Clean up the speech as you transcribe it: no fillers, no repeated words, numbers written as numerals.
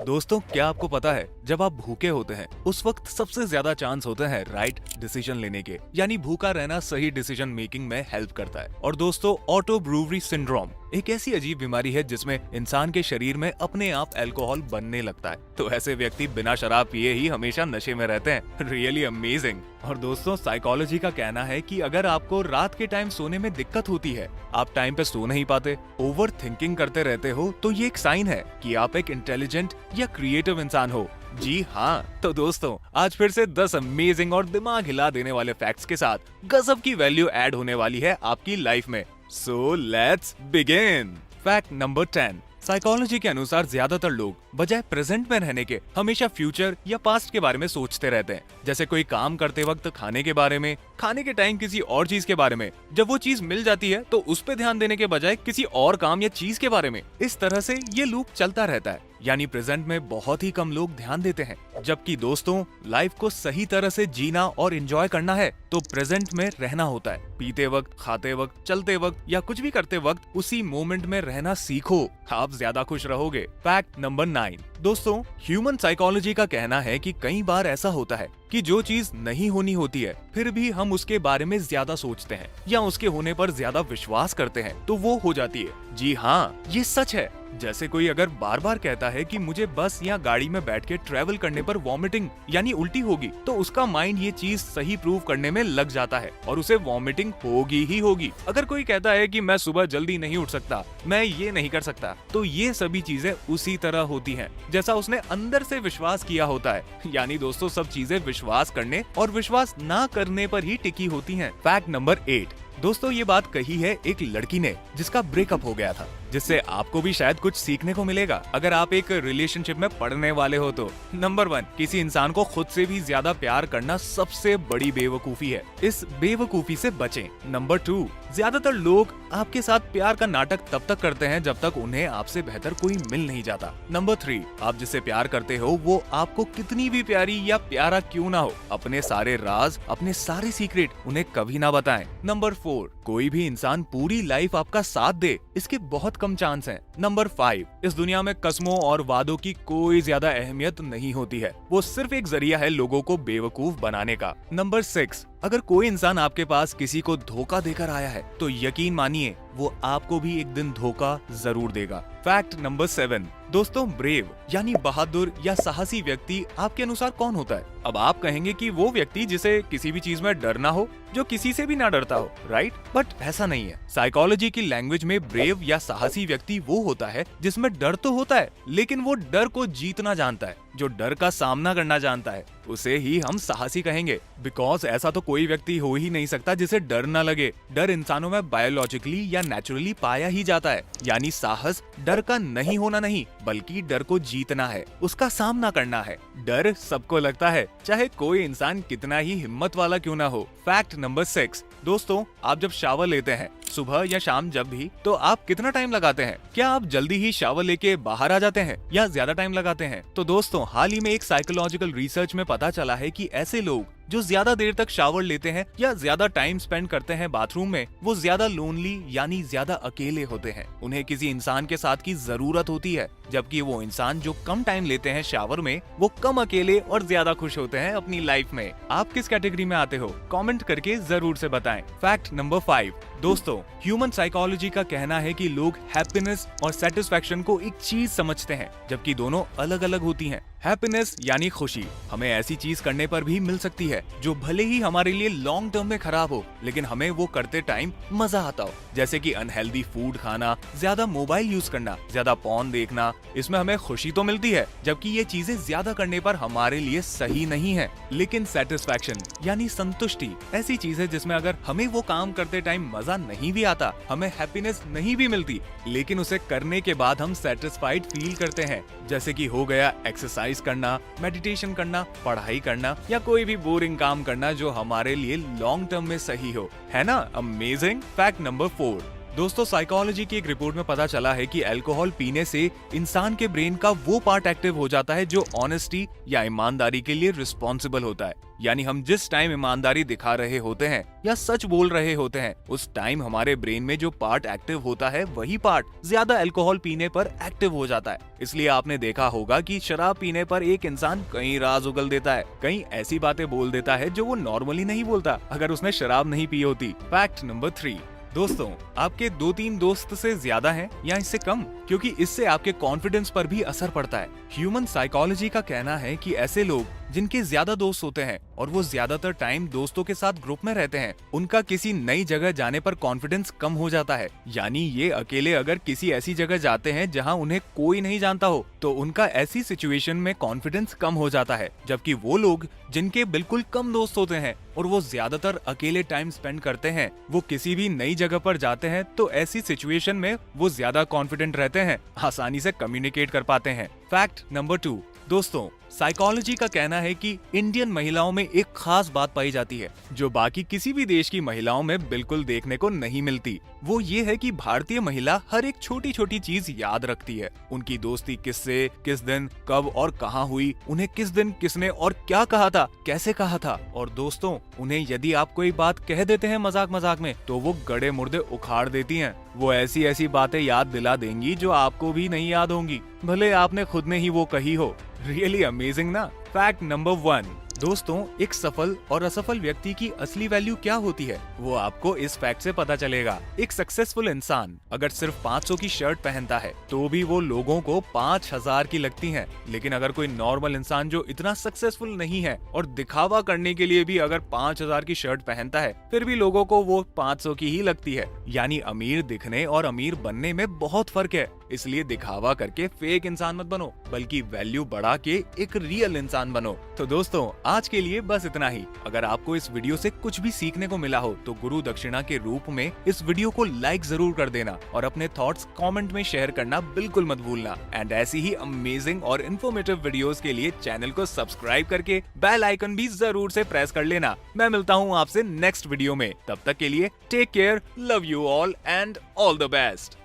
दोस्तों, क्या आपको पता है जब आप भूखे होते हैं उस वक्त सबसे ज्यादा चांस होते हैं राइट डिसीजन लेने के, यानी भूखा रहना सही डिसीजन मेकिंग में हेल्प करता है। और दोस्तों, ऑटो ब्रूवरी सिंड्रोम एक ऐसी अजीब बीमारी है जिसमें इंसान के शरीर में अपने आप अल्कोहल बनने लगता है। तो ऐसे व्यक्ति बिना शराब पिए ही हमेशा नशे में रहते हैं। Really amazing. और दोस्तों, साइकोलॉजी का कहना है कि अगर आपको रात के टाइम सोने में दिक्कत होती है, आप टाइम पे सो नहीं पाते, ओवर थिंकिंग करते रहते हो, तो ये एक साइन है कि आप एक इंटेलिजेंट या क्रिएटिव इंसान हो। जी हाँ, तो दोस्तों आज फिर से 10 अमेजिंग और दिमाग हिला देने वाले फैक्ट्स के साथ गजब की वैल्यू ऐड होने वाली है आपकी लाइफ में। So let's begin. Fact number 10। Psychology के अनुसार ज्यादातर लोग बजाय प्रेजेंट में रहने के हमेशा फ्यूचर या पास्ट के बारे में सोचते रहते हैं। जैसे कोई काम करते वक्त खाने के बारे में, खाने के टाइम किसी और चीज के बारे में, जब वो चीज मिल जाती है तो उस पे ध्यान देने के बजाय किसी और काम या चीज के बारे में। इस तरह से ये लूप चलता रहता है, यानी प्रेजेंट में बहुत ही कम लोग ध्यान देते हैं। जबकि दोस्तों, लाइफ को सही तरह से जीना और एंजॉय करना है तो प्रेजेंट में रहना होता है। पीते वक्त, खाते वक्त, चलते वक्त या कुछ भी करते वक्त उसी मोमेंट में रहना सीखो, आप ज्यादा खुश रहोगे। Fact number 9। दोस्तों, ह्यूमन साइकोलॉजी का कहना है कि कई बार ऐसा होता है कि जो चीज नहीं होनी होती है फिर भी हम उसके बारे में ज्यादा सोचते हैं या उसके होने पर ज्यादा विश्वास करते हैं तो वो हो जाती है। जी हाँ, ये सच है। जैसे कोई अगर बार बार कहता है कि मुझे बस या गाड़ी में बैठ के ट्रेवल करने पर वॉमिटिंग यानी उल्टी होगी, तो उसका माइंड ये चीज सही प्रूव करने में लग जाता है और उसे वॉमिटिंग होगी ही होगी। अगर कोई कहता है कि मैं सुबह जल्दी नहीं उठ सकता, मैं ये नहीं कर सकता, तो ये सभी चीजें उसी तरह होती हैं जैसा उसने अंदर से विश्वास किया होता है। यानी दोस्तों, सब चीजें विश्वास करने और विश्वास ना करने पर ही टिकी होती हैं। Fact number 8। दोस्तों, ये बात कही है एक लड़की ने जिसका ब्रेकअप हो गया था, जिससे आपको भी शायद कुछ सीखने को मिलेगा अगर आप एक रिलेशनशिप में पढ़ने वाले हो तो। नंबर 1, किसी इंसान को खुद से भी ज्यादा प्यार करना सबसे बड़ी बेवकूफी है, इस बेवकूफी से बचें। नंबर 2, ज्यादातर लोग आपके साथ प्यार का नाटक तब तक करते हैं जब तक उन्हें आपसे बेहतर कोई मिल नहीं जाता। नंबर 3, आप जिससे प्यार करते हो वो आपको कितनी भी प्यारी या प्यारा क्यों ना हो, अपने सारे राज, अपने सारे सीक्रेट उन्हें कभी ना बताएं। नंबर 4, कोई भी इंसान पूरी लाइफ आपका साथ दे, इसके बहुत कम चांस हैं। नंबर 5, इस दुनिया में कसमों और वादों की कोई ज्यादा अहमियत नहीं होती है, वो सिर्फ एक जरिया है लोगों को बेवकूफ बनाने का। नंबर 6, अगर कोई इंसान आपके पास किसी को धोखा देकर आया है तो यकीन मानिए वो आपको भी एक दिन धोखा जरूर देगा। Fact number 7। दोस्तों, ब्रेव यानी बहादुर या साहसी व्यक्ति आपके अनुसार कौन होता है? अब आप कहेंगे कि वो व्यक्ति जिसे किसी भी चीज में डर ना हो, जो किसी से भी ना डरता हो, राइट? बट ऐसा नहीं है। साइकोलॉजी की लैंग्वेज में ब्रेव या साहसी व्यक्ति वो होता है जिसमें डर तो होता है लेकिन वो डर को जीतना जानता है, जो डर का सामना करना जानता है, उसे ही हम साहसी कहेंगे। बिकॉज ऐसा तो कोई व्यक्ति हो ही नहीं सकता जिसे डर ना लगे। डर इंसानों में बायोलॉजिकली या नेचुरली पाया ही जाता है। यानी साहस डर का नहीं होना नहीं, बल्कि डर को जीतना है, उसका सामना करना है। डर सबको लगता है, चाहे कोई इंसान कितना ही हिम्मत वाला क्यों ना हो। Fact number 6। दोस्तों, आप जब शावर लेते हैं सुबह या शाम जब भी, तो आप कितना टाइम लगाते हैं? क्या आप जल्दी ही शावर लेके बाहर आ जाते हैं या ज्यादा टाइम लगाते हैं? तो दोस्तों, हाल ही में एक साइकोलॉजिकल रिसर्च में पता चला है कि ऐसे लोग जो ज्यादा देर तक शावर लेते हैं या ज्यादा टाइम स्पेंड करते हैं बाथरूम में, वो ज्यादा लोनली यानी ज्यादा अकेले होते हैं। उन्हें किसी इंसान के साथ की जरूरत होती है, जबकि वो इंसान जो कम टाइम लेते हैं शावर में, वो कम अकेले और ज्यादा खुश होते हैं अपनी लाइफ में। आप किस कैटेगरी में आते हो? कमेंट करके जरूर से बताएं। Fact number 5। दोस्तों, ह्यूमन साइकोलॉजी का कहना है कि लोग हैप्पीनेस और सेटिस्फैक्शन को एक चीज समझते हैं, जबकि दोनों अलग अलग होती हैं। हैप्पीनेस यानी खुशी हमें ऐसी चीज करने पर भी मिल सकती है जो भले ही हमारे लिए लॉन्ग टर्म में खराब हो, लेकिन हमें वो करते टाइम मजा आता हो। जैसे कि अनहेल्दी फूड खाना, ज्यादा मोबाइल यूज करना, ज्यादा पॉर्न देखना, इसमें हमें खुशी तो मिलती है, जबकि ये चीजें ज्यादा करने पर हमारे लिए सही नहीं है। लेकिन सेटिस्फैक्शन यानी संतुष्टि ऐसी चीज है जिसमें अगर हमें वो काम करते टाइम मजा नहीं भी आता, हमें हैप्पीनेस नहीं भी मिलती, लेकिन उसे करने के बाद हम सेटिस्फाइड फील करते हैं। जैसे कि हो गया एक्सरसाइज करना, मेडिटेशन करना, पढ़ाई करना या कोई भी बोरिंग काम करना जो हमारे लिए लॉन्ग टर्म में सही हो, है ना? अमेजिंग। Fact number 4। दोस्तों साइकोलॉजी की एक रिपोर्ट में पता चला है कि अल्कोहल पीने से इंसान के ब्रेन का वो पार्ट एक्टिव हो जाता है जो ऑनेस्टी या ईमानदारी के लिए रिस्पॉन्सिबल होता है। यानी हम जिस टाइम ईमानदारी दिखा रहे होते हैं या सच बोल रहे होते हैं, उस टाइम हमारे ब्रेन में जो पार्ट एक्टिव होता है वही पार्ट ज्यादा अल्कोहल पीने पर एक्टिव हो जाता है। इसलिए आपने देखा होगा कि शराब पीने पर एक इंसान कई राज उगल देता है, कई ऐसी बातें बोल देता है जो वो नॉर्मली नहीं बोलता अगर उसने शराब नहीं पी होती। फैक्ट नंबर 3, दोस्तों आपके 2-3 दोस्त से ज्यादा हैं या इससे कम, क्योंकि इससे आपके कॉन्फिडेंस पर भी असर पड़ता है। ह्यूमन साइकोलॉजी का कहना है कि ऐसे लोग जिनके ज्यादा दोस्त होते हैं और वो ज्यादातर टाइम दोस्तों के साथ ग्रुप में रहते हैं, उनका किसी नई जगह जाने पर कॉन्फिडेंस कम हो जाता है। यानी ये अकेले अगर किसी ऐसी जगह जाते हैं जहां उन्हें कोई नहीं जानता हो, तो उनका ऐसी सिचुएशन में कॉन्फिडेंस कम हो जाता है। जबकि वो लोग जिनके बिल्कुल कम दोस्त होते हैं और वो ज्यादातर अकेले टाइम स्पेंड करते हैं, वो किसी भी नई जगह पर जाते हैं तो ऐसी सिचुएशन में वो ज्यादा कॉन्फिडेंट रहते हैं, आसानी से कम्युनिकेट कर पाते हैं। फैक्ट नंबर 2, दोस्तों साइकोलॉजी का कहना है कि इंडियन महिलाओं में एक खास बात पाई जाती है जो बाकी किसी भी देश की महिलाओं में बिल्कुल देखने को नहीं मिलती। वो ये है कि भारतीय महिला हर एक छोटी छोटी चीज याद रखती है। उनकी दोस्ती किससे, किस दिन, कब और कहाँ हुई, उन्हें किस दिन किसने और क्या कहा था, कैसे कहा था। और दोस्तों उन्हें यदि आप कोई बात कह देते हैं मजाक मजाक में, तो वो गड़े मुर्दे उखाड़ देती हैं। वो ऐसी ऐसी बातें याद दिला देंगी जो आपको भी नहीं याद होंगी, भले आपने खुद ने ही वो कही हो। रियली अमेजिंग ना। फैक्ट नंबर 1, दोस्तों एक सफल और असफल व्यक्ति की असली वैल्यू क्या होती है वो आपको इस फैक्ट से पता चलेगा। एक सक्सेसफुल इंसान अगर सिर्फ 500 की शर्ट पहनता है तो भी वो लोगों को 5000 की लगती है। लेकिन अगर कोई नॉर्मल इंसान जो इतना सक्सेसफुल नहीं है और दिखावा करने के लिए भी अगर 5000 की शर्ट पहनता है, फिर भी लोगों को वो 500 की ही लगती है। यानी अमीर दिखने और अमीर बनने में बहुत फर्क है। इसलिए दिखावा करके फेक इंसान मत बनो, बल्कि वैल्यू बढ़ा के एक रियल इंसान बनो। तो दोस्तों आज के लिए बस इतना ही। अगर आपको इस वीडियो से कुछ भी सीखने को मिला हो तो गुरु दक्षिणा के रूप में इस वीडियो को लाइक जरूर कर देना और अपने थॉट्स कमेंट में शेयर करना बिल्कुल मत भूलना। एंड ऐसी ही अमेजिंग और इन्फॉर्मेटिव वीडियोस के लिए चैनल को सब्सक्राइब करके बेल आइकन भी जरूर से प्रेस कर लेना। मैं मिलता हूँ आपसे नेक्स्ट वीडियो में, तब तक के लिए take care, love you all and all the best.